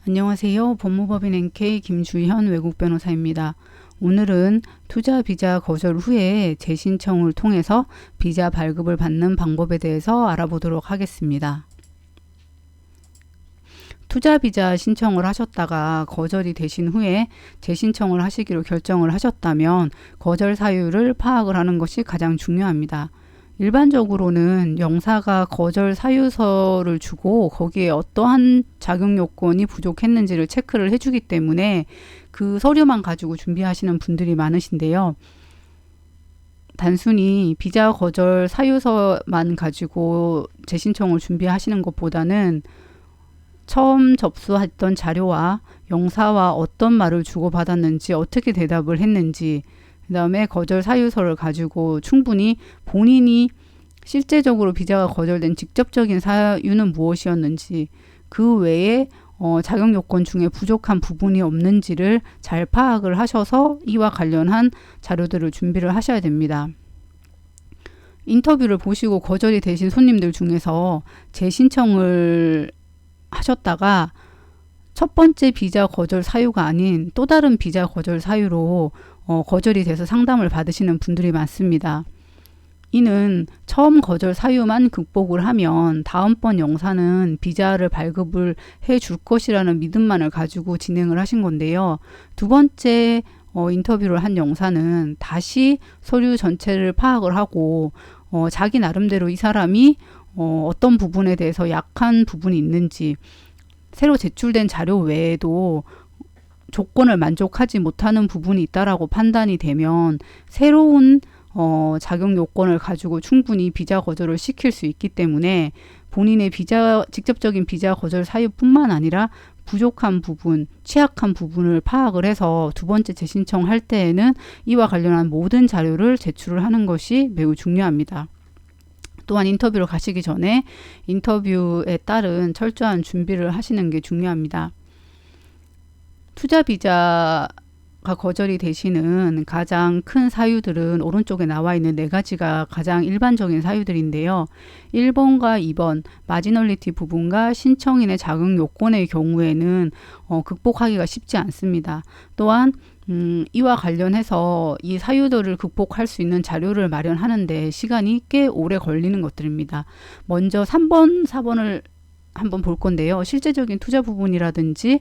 안녕하세요. 법무법인 NK 김주현 외국변호사입니다. 오늘은 투자 비자 거절 후에 재신청을 통해서 비자 발급을 받는 방법에 대해서 알아보도록 하겠습니다. 투자 비자 신청을 하셨다가 거절이 되신 후에 재신청을 하시기로 결정을 하셨다면 거절 사유를 파악을 하는 것이 가장 중요합니다. 일반적으로는 영사가 거절 사유서를 주고 거기에 어떠한 자격 요건이 부족했는지를 체크를 해주기 때문에 그 서류만 가지고 준비하시는 분들이 많으신데요. 단순히 비자 거절 사유서만 가지고 재신청을 준비하시는 것보다는 처음 접수했던 자료와 영사와 어떤 말을 주고받았는지, 어떻게 대답을 했는지, 그 다음에 거절 사유서를 가지고 충분히 본인이 실제적으로 비자가 거절된 직접적인 사유는 무엇이었는지, 그 외에 자격 요건 중에 부족한 부분이 없는지를 잘 파악을 하셔서 이와 관련한 자료들을 준비를 하셔야 됩니다. 인터뷰를 보시고 거절이 되신 손님들 중에서 재신청을 하셨다가 첫 번째 비자 거절 사유가 아닌 또 다른 비자 거절 사유로 거절이 돼서 상담을 받으시는 분들이 많습니다. 이는 처음 거절 사유만 극복을 하면 다음번 영사는 비자를 발급을 해줄 것이라는 믿음만을 가지고 진행을 하신 건데요. 두 번째 인터뷰를 한 영사는 다시 서류 전체를 파악을 하고 자기 나름대로 이 사람이 어떤 부분에 대해서 약한 부분이 있는지, 새로 제출된 자료 외에도 조건을 만족하지 못하는 부분이 있다라고 판단이 되면 새로운 자격 요건을 가지고 충분히 비자 거절을 시킬 수 있기 때문에 본인의 직접적인 비자 거절 사유뿐만 아니라 부족한 부분, 취약한 부분을 파악을 해서 두 번째 재신청할 때에는 이와 관련한 모든 자료를 제출을 하는 것이 매우 중요합니다. 또한 인터뷰를 가시기 전에 인터뷰에 따른 철저한 준비를 하시는 게 중요합니다. 투자 비자가 거절이 되시는 가장 큰 사유들은 오른쪽에 나와 있는 4가지가 가장 일반적인 사유들인데요. 1번과 2번 마지널리티 부분과 신청인의 자격 요건의 경우에는 극복하기가 쉽지 않습니다. 또한 이와 관련해서 이 사유들을 극복할 수 있는 자료를 마련하는데 시간이 꽤 오래 걸리는 것들입니다. 먼저 3번, 4번을 한번 볼 건데요. 실제적인 투자 부분이라든지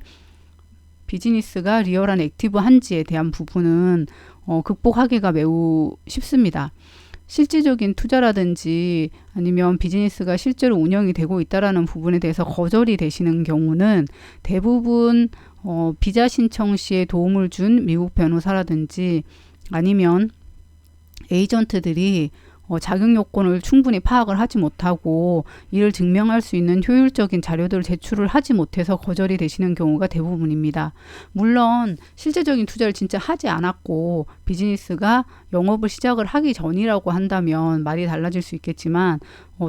비즈니스가 리얼한 액티브한지에 대한 부분은 극복하기가 매우 쉽습니다. 실질적인 투자라든지 아니면 비즈니스가 실제로 운영이 되고 있다라는 부분에 대해서 거절이 되시는 경우는 대부분 비자 신청 시에 도움을 준 미국 변호사라든지 아니면 에이전트들이 자격 요건을 충분히 파악을 하지 못하고 이를 증명할 수 있는 효율적인 자료들을 제출을 하지 못해서 거절이 되시는 경우가 대부분입니다. 물론 실제적인 투자를 진짜 하지 않았고 비즈니스가 영업을 시작을 하기 전이라고 한다면 말이 달라질 수 있겠지만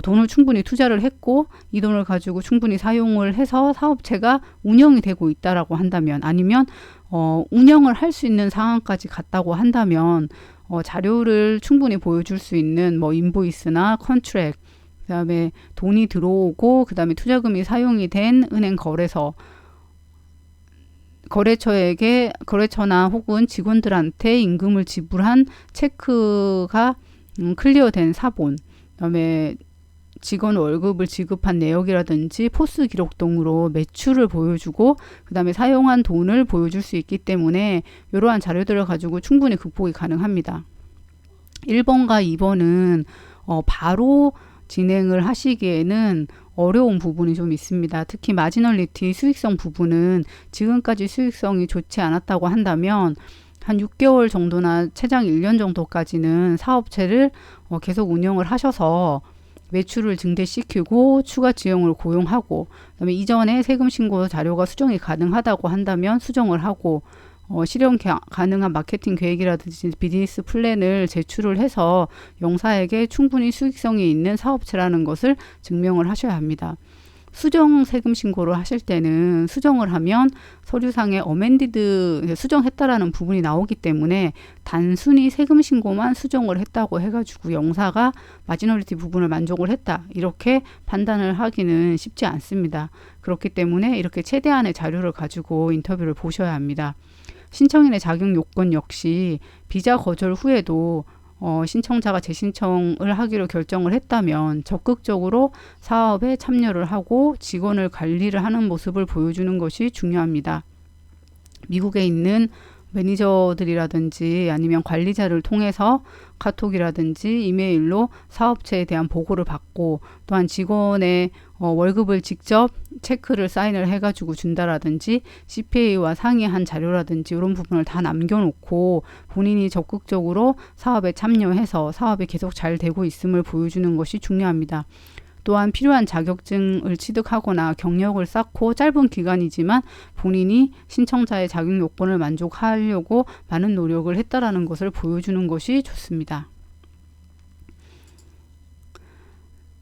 돈을 충분히 투자를 했고 이 돈을 가지고 충분히 사용을 해서 사업체가 운영이 되고 있다라고 한다면, 아니면 운영을 할 수 있는 상황까지 갔다고 한다면 자료를 충분히 보여줄 수 있는 인보이스나 컨트랙, 그 다음에 돈이 들어오고 그 다음에 투자금이 사용이 된 은행 거래처나 혹은 직원들한테 임금을 지불한 체크가 클리어된 사본, 그 다음에 직원 월급을 지급한 내역이라든지 포스 기록 등으로 매출을 보여주고 그 다음에 사용한 돈을 보여줄 수 있기 때문에 이러한 자료들을 가지고 충분히 극복이 가능합니다. 1번과 2번은 바로 진행을 하시기에는 어려운 부분이 좀 있습니다. 특히 마지널리티 수익성 부분은 지금까지 수익성이 좋지 않았다고 한다면 한 6개월 정도나 최장 1년 정도까지는 사업체를 계속 운영을 하셔서 매출을 증대시키고 추가 지형을 고용하고, 그다음에 이전에 세금 신고 자료가 수정이 가능하다고 한다면 수정을 하고 실현 가능한 마케팅 계획이라든지 비즈니스 플랜을 제출을 해서 영사에게 충분히 수익성이 있는 사업체라는 것을 증명을 하셔야 합니다. 수정 세금 신고를 하실 때는 수정을 하면 서류상에 어멘디드 수정했다라는 부분이 나오기 때문에 단순히 세금 신고만 수정을 했다고 해가지고 영사가 마지노리티 부분을 만족을 했다 이렇게 판단을 하기는 쉽지 않습니다. 그렇기 때문에 이렇게 최대한의 자료를 가지고 인터뷰를 보셔야 합니다. 신청인의 자격 요건 역시 비자 거절 후에도 신청자가 재신청을 하기로 결정을 했다면 적극적으로 사업에 참여를 하고 직원을 관리를 하는 모습을 보여주는 것이 중요합니다. 미국에 있는 매니저들이라든지 아니면 관리자를 통해서 카톡이라든지 이메일로 사업체에 대한 보고를 받고 또한 직원의 월급을 직접 체크를 사인을 해가지고 준다라든지 CPA와 상의한 자료라든지 이런 부분을 다 남겨놓고 본인이 적극적으로 사업에 참여해서 사업이 계속 잘 되고 있음을 보여주는 것이 중요합니다. 또한 필요한 자격증을 취득하거나 경력을 쌓고 짧은 기간이지만 본인이 신청자의 자격 요건을 만족하려고 많은 노력을 했다라는 것을 보여주는 것이 좋습니다.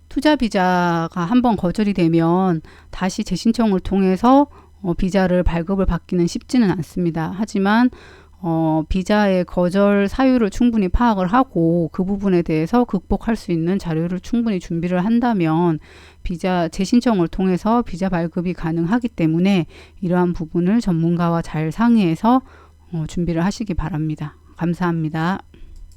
투자 비자가 한번 거절이 되면 다시 재신청을 통해서 비자를 발급을 받기는 쉽지는 않습니다. 하지만 비자의 거절 사유를 충분히 파악을 하고 그 부분에 대해서 극복할 수 있는 자료를 충분히 준비를 한다면 비자 재신청을 통해서 비자 발급이 가능하기 때문에 이러한 부분을 전문가와 잘 상의해서 준비를 하시기 바랍니다. 감사합니다.